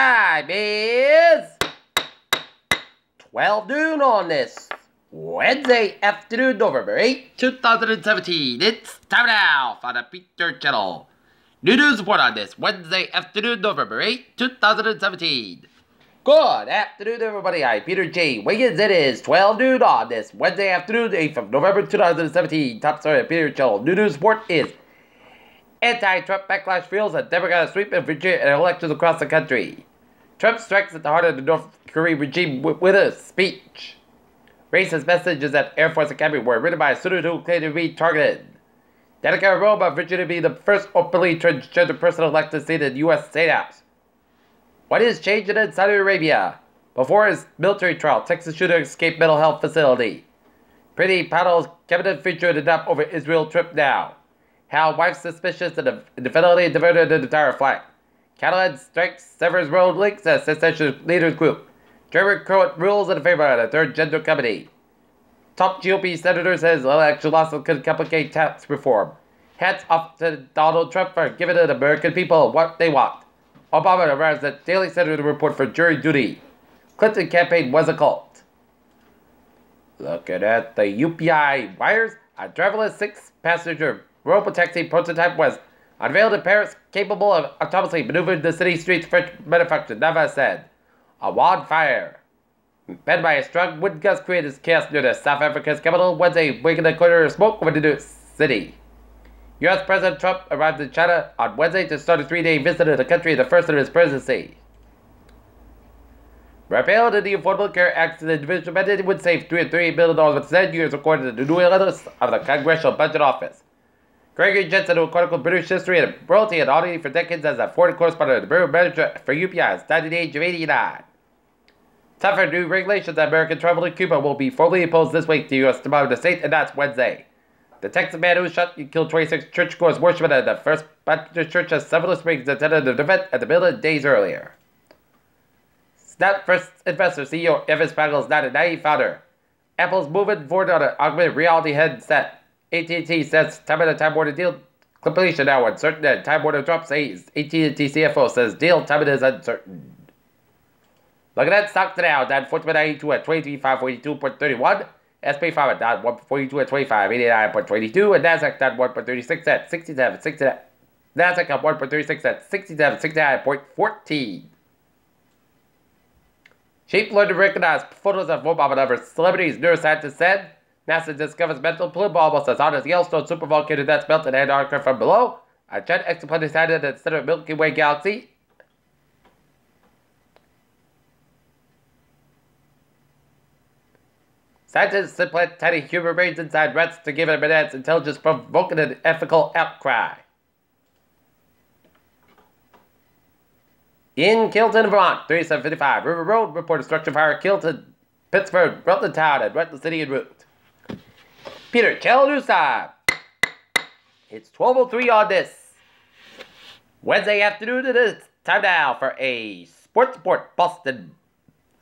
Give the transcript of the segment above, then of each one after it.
Time is 12 noon on this Wednesday afternoon, November 8, 2017. It's time now for the Peter Channel. New news report on this Wednesday afternoon, November 8, 2017. Good afternoon, everybody. I'm Peter J. Wiggins. It is 12 noon on this Wednesday afternoon, 8th of November 2017. Top story of Peter Channel. New news report is anti-Trump backlash fuels a Democratic sweep in Virginia and elections across the country. Trump strikes at the heart of the North Korean regime with a speech. Racist messages at Air Force Academy were written by a student who claimed to be targeted. Danica wrote about Virginia being the first openly transgender person elected to seat in the U.S. State House. What is changing in Saudi Arabia? Before his military trial, Texas shooter escaped mental health facility. Pretty Paddle's cabinet featured a nap over Israel trip now. How wife suspicious of the infidelity diverted the entire flight. Catalan strikes severs road links as secession leaders group. German court rules in favor of the third gender company. Top GOP senator says election losses could complicate tax reform. Hats off to Donald Trump for giving the American people what they want. Obama arrives at Daily Senator report for jury duty. Clinton campaign was a cult. Looking at the UPI wires, a driverless 6-passenger robotaxi prototype was unveiled in Paris, capable of autonomously maneuvering the city streets. French manufacturer Nava said. A wildfire fed by a strong wind gust created chaos near the South Africa's capital Wednesday, waking a corner of smoke over the new city. U.S. President Trump arrived in China on Wednesday to start a 3-day visit to the country, the first of his presidency. Repealed in the Affordable Care Act, the individual mandate would save $3 billion over 10 years, according to the new analysis of the Congressional Budget Office. Gregory Jensen, who chronicled British history and royalty and oddity for decades as a foreign correspondent of the Bureau Manager for UPI, died at the age of 89. Tougher new regulations on American travel to Cuba will be formally imposed this week, the U.S. Department of State announced Wednesday. The Texas man who shot and killed 26 churchgoers worshiping at the First Baptist Church of Summer Springs attended an event at the building days earlier. Snap First Investor CEO Evan Spangler is not a naive founder. Apple's moving forward on an augmented reality headset. AT&T says Time Warner deal completion now uncertain, and Time Warner drops says AT&T CFO says deal timing is uncertain. Looking at stock today, down 14.92 at 23,542.31. SP5 at down 142 at 25.89.22, and Nasdaq down 1.36 at 67.69. Nasdaq up 1.36 at 67.69.14. Sheep learned to recognize photos of Obama and other celebrities, neuroscientists said. NASA discovers mental plume almost as hot as Yellowstone supervolcano that's melted Antarctica from below. A giant exoplanet sighted at the center of Milky Way galaxy. Scientists implant tiny human brains inside rats to give them enhanced intelligence, provoking an ethical outcry. In Kilton, Vermont, 3755 River Road, reported structure fire Kilton, Pittsburgh, Rutland Town, and Rutland City en route. Peter, Channel News Time. It's 12:03 on this Wednesday afternoon, and it's time now for a sports report. Boston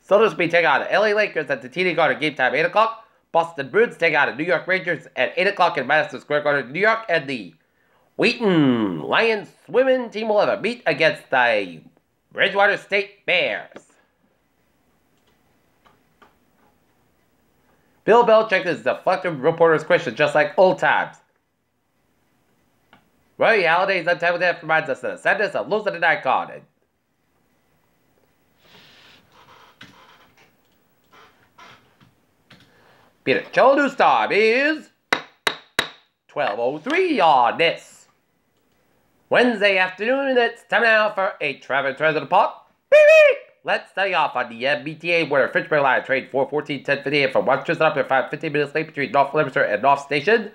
Celtics will be taking on the LA Lakers at the TD Garden game time 8 o'clock. Boston Bruins take on the New York Rangers at 8 o'clock in Madison Square Garden, New York. And the Wheaton Lions women team will have a meet against the Bridgewater State Bears. Bill Belichick is deflecting reporters' questions just like old times. Roy Halladay's untimely death reminds us of the sadness of losing an icon. Peter, Channel News time is 12:03 on this Wednesday afternoon. It's time now for a traffic transit report. Beep, beep. Let's start off on the MBTA where Fitchburg Line train 414 1058 from Rochester up to 15 minutes late between North Leominster and North Station.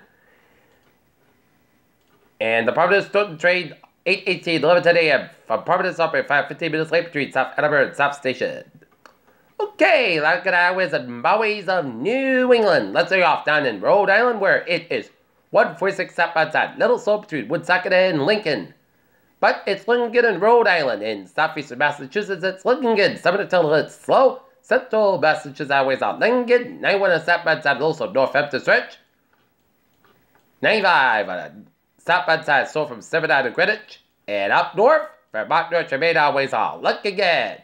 And the Providence Stoughton train 818 11:10 a.m. from Providence up at 15 minutes late between South Edinburgh and South Station. Okay, like at highways and byways of New England. Let's start off down in Rhode Island where it is 146 southbound, little slow between Woonsocket and Lincoln. But it's looking good in Rhode Island. In southeastern Massachusetts, it's looking good. 7 until it's slow. Central Massachusetts highways are looking good. 91 on southbound side, also Northampton stretch. 95 on the southbound side, slow from 7 down to Greenwich. And up north, Vermont North remain always on. Look again.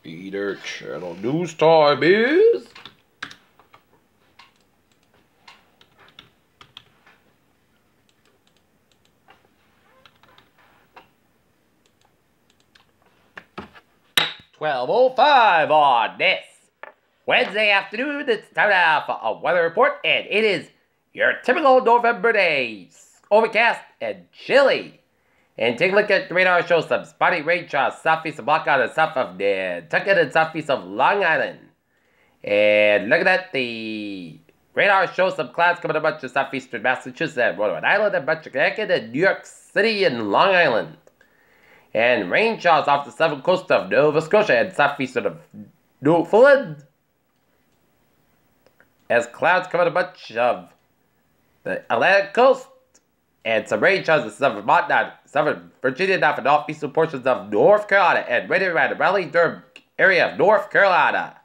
Peter Channel News Time is 12:05 on this Wednesday afternoon. It's time now for a weather report, and it is your typical November days. Overcast and chilly. And take a look at the radar. Shows some spotty rain showers southeast of Blackout and south of Nantucket and southeast of Long Island. And looking at the radar, shows some clouds coming a bunch of southeastern Massachusetts and Rhode Island, a bunch of Connecticut and New York City and Long Island. And rain showers off the southern coast of Nova Scotia and southeastern of Newfoundland. As clouds cover a bunch of the Atlantic coast. And some rain showers in southern Vermont, southern Virginia, down for northeastern portions of North Carolina, and right around the Raleigh-Durham area of North Carolina.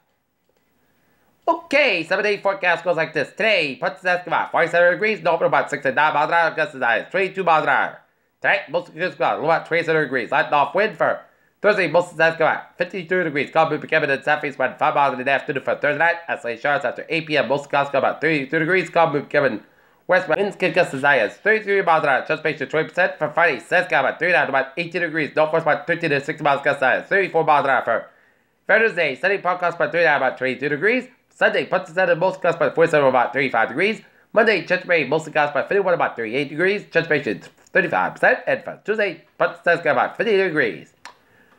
Okay, 7-day forecast goes like this. Today, Punta Escobar, 47 degrees, north about 69 miles an hour, gust as high as 22 miles an hour. Tonight, most of the low about 27 degrees, light off wind for Thursday, most of Escobar, 52 degrees, calm wind becoming in southeast wind 5 miles in the afternoon for Thursday night. Isolated showers after 8 p.m., most of Escobar about 32 degrees, calm wind becoming west winds can gust as high as 33 miles an hour. Transpiration 20% for Friday. Saskatchewan about 3 down to about 18 degrees. Northwest about 13 to 60 miles gust as high as 34 miles an hour for Thursday. Sunday podcast about 3 down about 22 degrees. Sunday Punta Center most gust by 47 about 35 degrees. Monday Church mostly gust by 51 about 38 degrees. Transpiration 35%. And for Tuesday Punta Center about 50 degrees.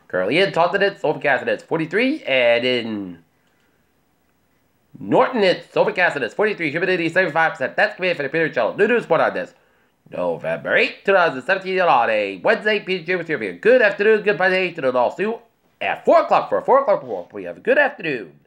Currently in Taunton it's overcast and it's 43, and in Norton, it's overcast and it's 43, humidity 75%. That's coming for the Peter Channel News Report on this November 8, 2017 on a Wednesday. Peter J with you. Have a good afternoon, good day to the all. See you at 4 o'clock for a 4 o'clock report. We have a good afternoon.